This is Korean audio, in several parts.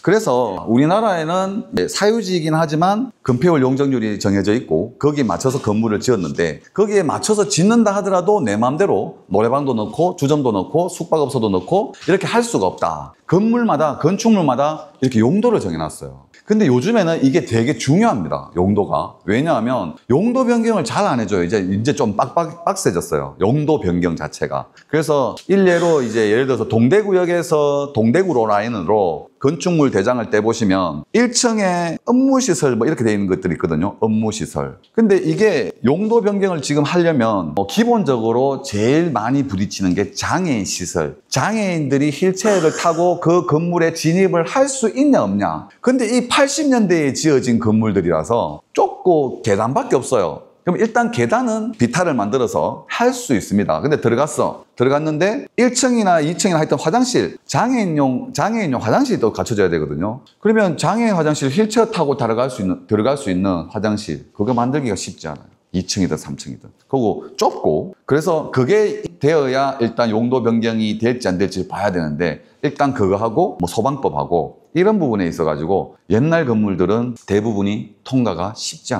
그래서 우리나라에는 사유지이긴 하지만 건폐율 용적률이 정해져 있고 거기에 맞춰서 건물을 지었는데 거기에 맞춰서 짓는다 하더라도 내 마음대로 노래방도 넣고 주점도 넣고 숙박업소도 넣고 이렇게 할 수가 없다. 건물마다 건축물마다 이렇게 용도를 정해놨어요. 근데 요즘에는 이게 되게 중요합니다. 용도가. 왜냐하면 용도 변경을 잘 안 해줘요. 이제 좀 빡세졌어요. 용도 변경 자체가. 그래서 일례로 이제 예를 들어서 동대구역에서 동대구로 라인으로 건축물 대장을 떼보시면 1층에 업무시설 뭐 이렇게 돼 있는 것들이 있거든요. 업무시설. 근데 이게 용도 변경을 지금 하려면 기본적으로 제일 많이 부딪히는 게 장애인 시설. 장애인들이 휠체어를 타고 그 건물에 진입을 할 수 있냐 없냐. 근데 이 80년대에 지어진 건물들이라서 좁고 계단밖에 없어요. 그럼 일단 계단은 비탈을 만들어서 할 수 있습니다. 근데 들어갔는데 1층이나 2층이나 하여튼 화장실, 장애인용 화장실이 또 갖춰져야 되거든요. 그러면 장애인 화장실 휠체어 타고 들어갈 수 있는 화장실, 그거 만들기가 쉽지 않아요. 2층이든 3층이든. 그리고 좁고, 그래서 그게 되어야 일단 용도 변경이 될지 안 될지 봐야 되는데, 일단 그거 하고, 뭐 소방법하고, 이런 부분에 있어가지고, 옛날 건물들은 대부분이 통과가 쉽지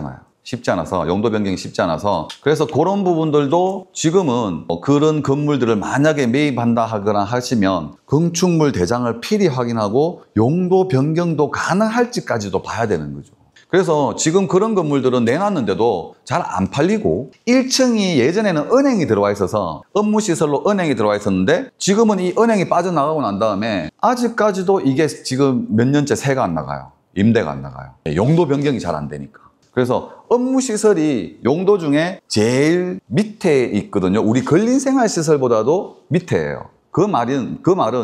않아서 용도 변경이 쉽지 않아서 그래서 그런 부분들도 지금은 그런 건물들을 만약에 매입한다 하거나 하시면 건축물 대장을 필히 확인하고 용도 변경도 가능할지까지도 봐야 되는 거죠. 그래서 지금 그런 건물들은 내놨는데도 잘 안 팔리고 1층이 예전에는 은행이 들어와 있어서 업무시설로 은행이 들어와 있었는데 지금은 이 은행이 빠져나가고 난 다음에 아직까지도 이게 지금 몇 년째 세가 안 나가요. 임대가 안 나가요. 용도 변경이 잘 안 되니까. 그래서 업무시설이 용도 중에 제일 밑에 있거든요. 우리 근린생활시설보다도 밑에예요. 그 말은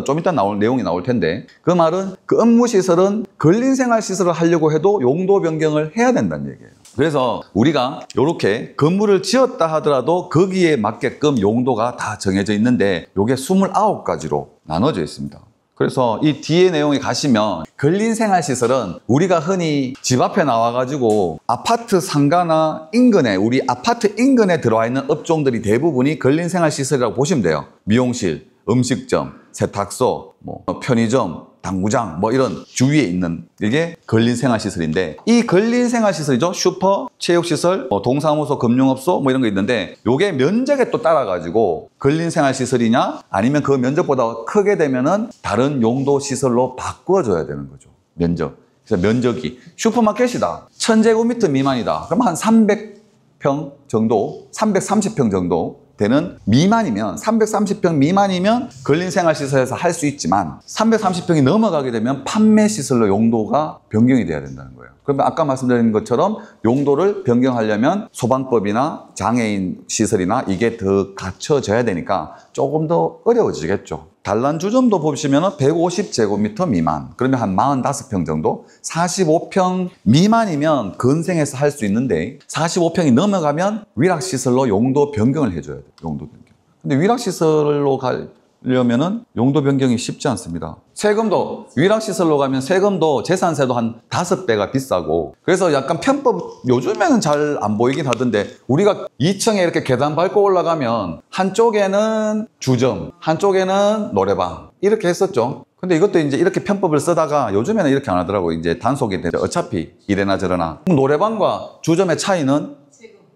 좀 이따 내용이 나올 텐데 그 말은 그 업무시설은 근린생활시설을 하려고 해도 용도 변경을 해야 된다는 얘기예요. 그래서 우리가 이렇게 건물을 지었다 하더라도 거기에 맞게끔 용도가 다 정해져 있는데 이게 29가지로 나눠져 있습니다. 그래서 이 뒤에 내용에 가시면 근린생활시설은 우리가 흔히 집 앞에 나와가지고 아파트 상가나 인근에 우리 아파트 인근에 들어와 있는 업종들이 대부분이 근린생활시설이라고 보시면 돼요. 미용실, 음식점, 세탁소, 뭐 편의점, 당구장 뭐 이런 주위에 있는 이게 근린생활시설인데 이 근린생활시설이죠. 슈퍼, 체육시설, 동사무소, 금융업소 뭐 이런 거 있는데 요게 면적에 또 따라가지고 근린생활시설이냐 아니면 그 면적보다 크게 되면은 다른 용도시설로 바꿔줘야 되는 거죠. 면적. 그래서 면적이 슈퍼마켓이다. 1000제곱미터 미만이다. 그럼 한 300평 정도, 330평 정도 되는 미만이면 330평 미만이면 근린생활시설에서 할 수 있지만 330평이 넘어가게 되면 판매시설로 용도가 변경이 돼야 된다는 거예요. 그러면 아까 말씀드린 것처럼 용도를 변경하려면 소방법이나 장애인 시설이나 이게 더 갖춰져야 되니까 조금 더 어려워지겠죠. 단란주점도 보시면 150제곱미터 미만, 그러면 한 45평 정도? 45평 미만이면 근생에서 할 수 있는데 45평이 넘어가면 위락시설로 용도 변경을 해줘야 돼요. 용도 변경. 근데 위락시설로 가려면은 용도 변경이 쉽지 않습니다. 세금도 위락시설로 가면 세금도 재산세도 한 5배가 비싸고 그래서 약간 편법 요즘에는 잘 안 보이긴 하던데 우리가 2층에 이렇게 계단 밟고 올라가면 한쪽에는 주점, 한쪽에는 노래방 이렇게 했었죠. 근데 이것도 이제 이렇게 편법을 쓰다가 요즘에는 이렇게 안 하더라고요. 이제 단속이 되죠. 어차피 이래나 저래나. 노래방과 주점의 차이는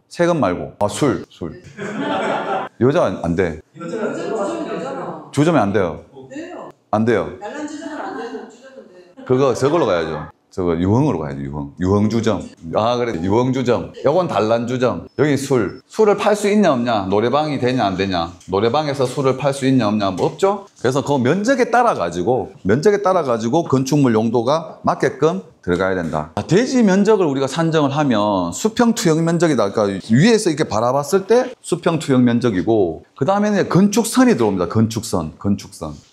세금 말고 술. 여자 안 돼. 여자 주점이 되잖아. 주점이 안 돼요. 돼요. 안 돼요. 단란 주점은 안 되고 주점은 돼요. 그거 저걸로 가야죠. 저거 유흥으로 가야죠. 유흥주점. 아 그래 유흥주점. 요건 단란주점. 여기 술을 팔 수 있냐 없냐, 노래방이 되냐 안 되냐, 노래방에서 술을 팔 수 있냐 없냐, 뭐 없죠. 그래서 그 면적에 따라 가지고 건축물 용도가 맞게끔 들어가야 된다. 대지 면적을 우리가 산정을 하면 수평 투영 면적이다. 그러니까 위에서 이렇게 바라봤을 때 수평 투영 면적이고 그 다음에는 건축선이 들어옵니다.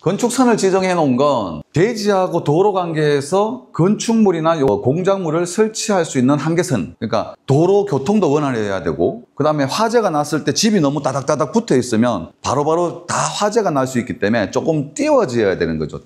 건축선을 지정해 놓은 건 대지하고 도로 관계에서 건축물이나 공작물을 설치할 수 있는 한계선. 그러니까 도로 교통도 원활해야 되고 그 다음에 화재가 났을 때 집이 너무 따닥따닥 붙어 있으면 바로바로 다 화재가 날 수 있기 때문에 조금 띄워져야 되는 거죠.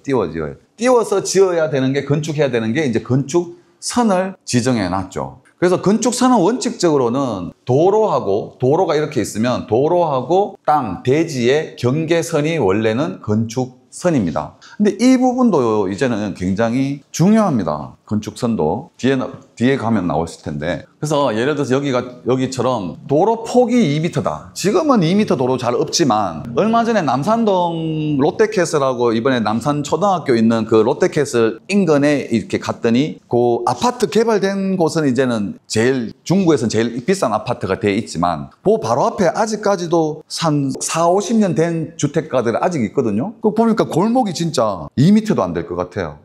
띄워서 지어야 되는 게 건축해야 되는 게 이제 건축선을 지정해 놨죠. 그래서 건축선은 원칙적으로는 도로가 이렇게 있으면 도로하고 땅, 대지의 경계선이 원래는 건축 건축선입니다. 근데 이 부분도 이제는 굉장히 중요합니다. 건축선도 뒤에 가면 나오실 텐데. 그래서 예를 들어서 여기처럼 도로 폭이 2m다. 지금은 2m 도로 잘 없지만 얼마 전에 남산동 롯데캐슬하고 이번에 남산초등학교 있는 그 롯데캐슬 인근에 이렇게 갔더니 그 아파트 개발된 곳은 이제는 중구에서는 제일 비싼 아파트가 돼 있지만 그 바로 앞에 아직까지도 한 4, 50년 된 주택가들이 아직 있거든요. 그거 보니까 골목이 진짜 2m도 안 될 것 같아요.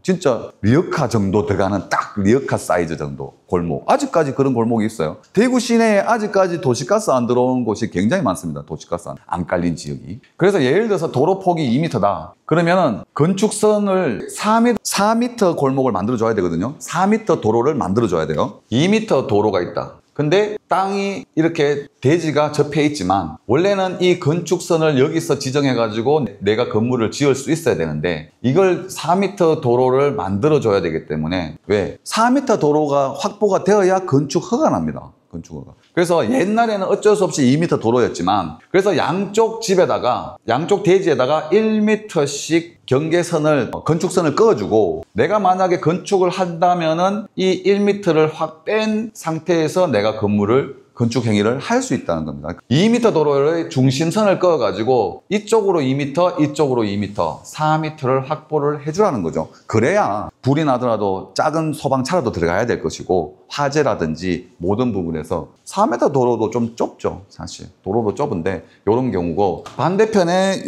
진짜 리어카 정도 들어가는 딱 리어카 사이즈 정도 골목. 아직까지 그런 골목이 있어요. 대구 시내에 아직까지 도시가스 안 들어온 곳이 굉장히 많습니다. 도시가스 안 깔린 지역이. 그래서 예를 들어서 도로 폭이 2m다. 그러면은 건축선을 4m 골목을 만들어줘야 되거든요. 4m 도로를 만들어줘야 돼요. 2m 도로가 있다. 근데 땅이 이렇게 대지가 접해 있지만 원래는 이 건축선을 여기서 지정해가지고 내가 건물을 지을 수 있어야 되는데 이걸 4m 도로를 만들어줘야 되기 때문에 왜? 4m 도로가 확보가 되어야 건축 허가 납니다. 건축허가. 그래서 옛날에는 어쩔 수 없이 2m 도로였지만 그래서 양쪽 대지에다가 1m씩 경계선을 건축선을 그어주고 내가 만약에 건축을 한다면은 이 1m를 확 뺀 상태에서 내가 건축 행위를 할 수 있다는 겁니다. 2m 도로의 중심선을 그어가지고 이쪽으로 2m, 이쪽으로 2m, 4m를 확보를 해주라는 거죠. 그래야 불이 나더라도 작은 소방차라도 들어가야 될 것이고 화재라든지 모든 부분에서 4m 도로도 좀 좁죠. 사실 도로도 좁은데 이런 경우고 반대편에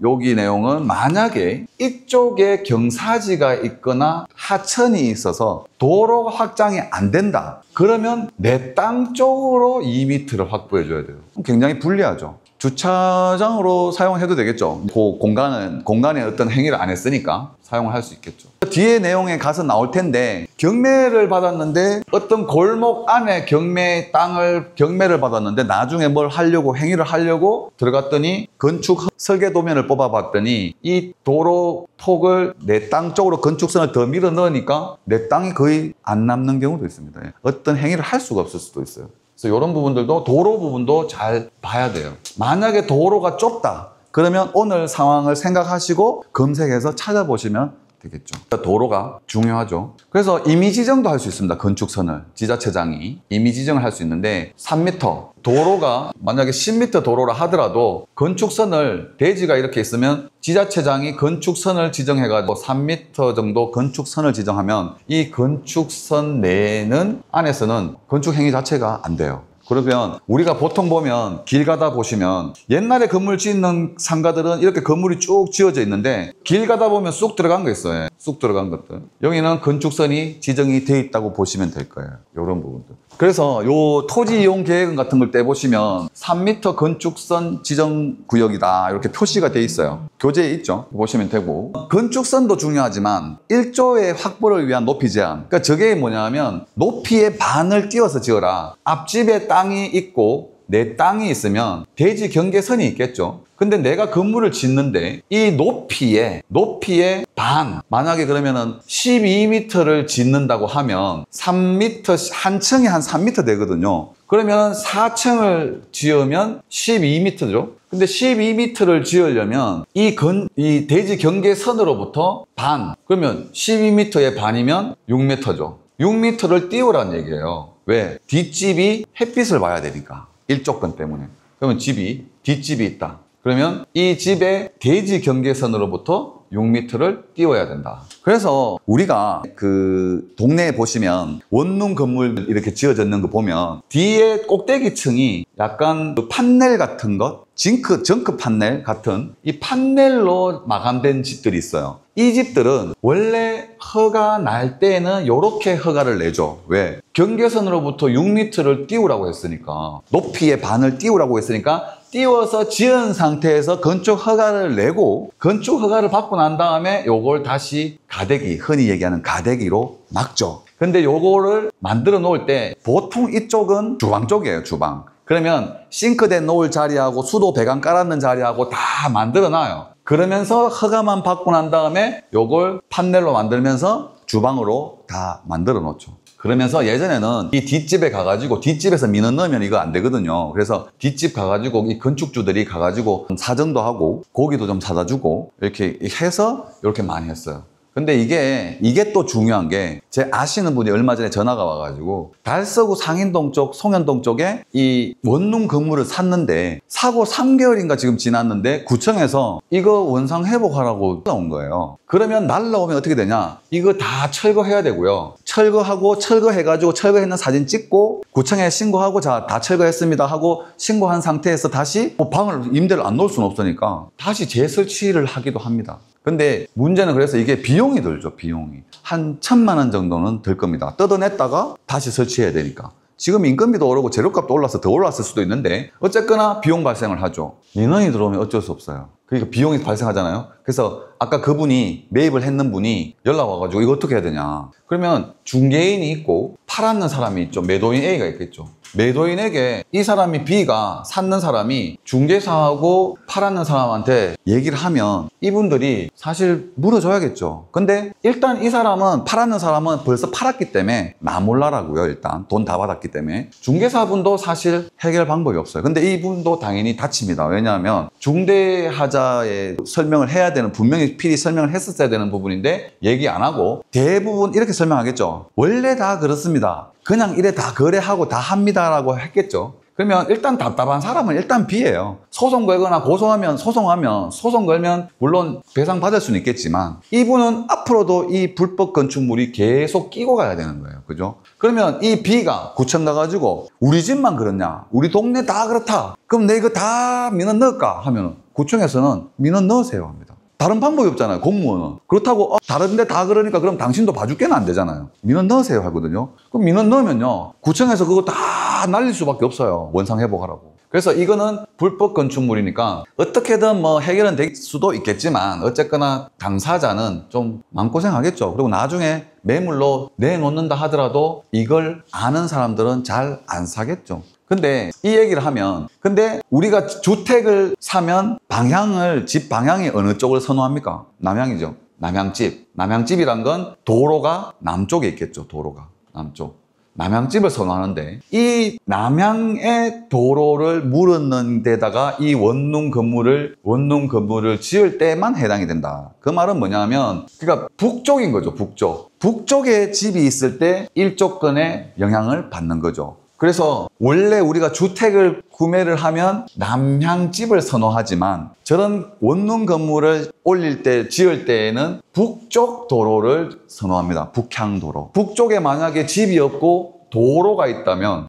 여기 내용은 만약에 이쪽에 경사지가 있거나 하천이 있어서 도로 확장이 안 된다. 그러면 내 땅 쪽으로 2m를 확보해 줘야 돼요. 굉장히 불리하죠. 주차장으로 사용해도 되겠죠. 그 공간에 어떤 행위를 안 했으니까 사용을 할 수 있겠죠. 뒤에 내용에 가서 나올 텐데 경매를 받았는데 어떤 골목 안에 경매를 받았는데 나중에 행위를 하려고 들어갔더니 건축 설계 도면을 뽑아봤더니 이 도로 폭을 내 땅 쪽으로 건축선을 더 밀어 넣으니까 내 땅이 거의 안 남는 경우도 있습니다. 어떤 행위를 할 수가 없을 수도 있어요. 그래서 이런 부분들도 도로 부분도 잘 봐야 돼요. 만약에 도로가 좁다. 그러면 오늘 상황을 생각하시고 검색해서 찾아보시면 되겠죠. 도로가 중요하죠. 그래서 임의 지정도 할 수 있습니다. 건축선을 지자체장이 임의 지정을 할 수 있는데 3m 도로가 만약에 10m 도로라 하더라도 건축선을 대지가 이렇게 있으면 지자체장이 건축선을 지정해가지고 3m 정도 건축선을 지정하면 이 건축선 내에는 안에서는 건축 행위 자체가 안 돼요. 그러면 우리가 보통 보면 길 가다 보시면 옛날에 건물 짓는 상가들은 이렇게 건물이 쭉 지어져 있는데 길 가다 보면 쑥 들어간 거 있어요. 쑥 들어간 것들. 여기는 건축선이 지정이 돼 있다고 보시면 될 거예요. 이런 부분들. 그래서 요 토지 이용 계획 같은 걸 떼보시면 3m 건축선 지정 구역이다 이렇게 표시가 돼 있어요. 교재에 있죠. 보시면 되고 건축선도 중요하지만 1조의 확보를 위한 높이 제한. 그러니까 저게 뭐냐면 높이의 반을 띄워서 지어라. 앞집에 땅이 있고 내 땅이 있으면 대지 경계선이 있겠죠. 근데 내가 건물을 짓는데 이 높이의 반, 만약에 그러면은 12m를 짓는다고 하면 3m, 한 층이 한 3m 되거든요. 그러면 4층을 지으면 12m죠. 근데 12m를 지으려면 이 대지 경계선으로부터 반, 그러면 12m의 반이면 6m죠. 6m를 띄우라는 얘기예요. 왜? 뒷집이 햇빛을 봐야 되니까. 일조건 때문에. 그러면 뒷집이 있다. 그러면 이 집의 대지 경계선으로부터 6m를 띄워야 된다. 그래서 우리가 그 동네에 보시면 원룸 건물 이렇게 지어졌는 거 보면 뒤에 꼭대기층이 약간 그 판넬 같은 것, 정크 판넬 같은 이 판넬로 마감된 집들이 있어요. 이 집들은 원래 허가 날 때는 이렇게 허가를 내죠. 왜? 경계선으로부터 6m를 띄우라고 했으니까, 높이의 반을 띄우라고 했으니까 띄워서 지은 상태에서 건축 허가를 내고 건축 허가를 받고 난 다음에 요걸 다시 가대기, 흔히 얘기하는 가대기로 막죠. 근데 요거를 만들어 놓을 때 보통 이쪽은 주방 쪽이에요. 주방. 그러면 싱크대 놓을 자리하고 수도 배관 깔았는 자리하고 다 만들어 놔요. 그러면서 허가만 받고 난 다음에 요걸 판넬로 만들면서 주방으로 다 만들어 놓죠. 그러면서 예전에는 이 뒷집에 가가지고 뒷집에서 민원 넣으면 이거 안 되거든요. 그래서 뒷집 가가지고 이 건축주들이 가가지고 사정도 하고 고기도 좀 사다 주고 이렇게 해서 이렇게 많이 했어요. 근데 이게 또 중요한 게, 제 아시는 분이 얼마 전에 전화가 와가지고 달서구 상인동 쪽, 송현동 쪽에 이 원룸 건물을 샀는데 사고 3개월인가 지금 지났는데 구청에서 이거 원상 회복하라고 나온 거예요. 그러면 날라오면 어떻게 되냐? 이거 다 철거해야 되고요. 철거하고 철거해가지고 철거했는 사진 찍고 구청에 신고하고 자, 다 철거했습니다 하고 신고한 상태에서 다시 뭐 방을 임대를 안 놓을 수는 없으니까 다시 재설치를 하기도 합니다. 근데 문제는 그래서 이게 비용이 들죠, 비용이. 한 1,000만 원 정도는 들 겁니다. 뜯어냈다가 다시 설치해야 되니까. 지금 인건비도 오르고 재료값도 올라서 더 올랐을 수도 있는데 어쨌거나 비용 발생을 하죠. 민원이 들어오면 어쩔 수 없어요. 그러니까 비용이 발생하잖아요. 그래서 아까 그분이 매입을 했는 분이 연락 와가지고 이거 어떻게 해야 되냐. 그러면 중개인이 있고 팔았는 사람이 있죠. 매도인 A가 있겠죠. 매도인에게 이 사람이 B가 샀는 사람이 중개사하고 팔았는 사람한테 얘기를 하면 이분들이 사실 물어줘야겠죠. 근데 일단 이 사람은 팔았는 사람은 벌써 팔았기 때문에 나 몰라라고요. 일단 돈 다 받았기 때문에 중개사분도 사실 해결 방법이 없어요. 근데 이분도 당연히 다칩니다. 왜냐하면 중대하자에 설명을 해야 되는, 분명히 필히 설명을 했었어야 되는 부분인데 얘기 안 하고 대부분 이렇게 설명하겠죠. 원래 다 그렇습니다. 그냥 이래 다 거래하고 다 합니다라고 했겠죠. 그러면 일단 답답한 사람은 일단 B예요. 소송 걸거나 소송 걸면 물론 배상 받을 수는 있겠지만 이분은 앞으로도 이 불법 건축물이 계속 끼고 가야 되는 거예요. 그죠? 그러면 이 B가 구청 가가지고 우리 집만 그렇냐? 우리 동네 다 그렇다. 그럼 내 이거 다 민원 넣을까? 하면 구청에서는 민원 넣으세요 합니다. 다른 방법이 없잖아요, 공무원은. 그렇다고 다른데 다 그러니까 그럼 당신도 봐줄게는 안 되잖아요. 민원 넣으세요 하거든요. 그럼 민원 넣으면요, 구청에서 그거 다 날릴 수밖에 없어요. 원상 회복하라고. 그래서 이거는 불법 건축물이니까 어떻게든 뭐 해결은 될 수도 있겠지만 어쨌거나 당사자는 좀 마음고생하겠죠. 그리고 나중에 매물로 내놓는다 하더라도 이걸 아는 사람들은 잘 안 사겠죠. 근데 이 얘기를 하면, 근데 우리가 주택을 사면 집 방향이 어느 쪽을 선호합니까? 남향이죠. 남향집. 남향집이란 건 도로가 남쪽에 있겠죠. 도로가 남쪽. 남향집을 선호하는데 이 남향의 도로를 물었는 데다가 이 원룸 건물을 지을 때만 해당이 된다. 그 말은 뭐냐면, 그러니까 북쪽인 거죠. 북쪽에 집이 있을 때 일조권의 영향을 받는 거죠. 그래서 원래 우리가 주택을 구매를 하면 남향집을 선호하지만 저런 원룸 건물을 지을 때에는 북쪽 도로를 선호합니다. 북향도로. 북쪽에 만약에 집이 없고 도로가 있다면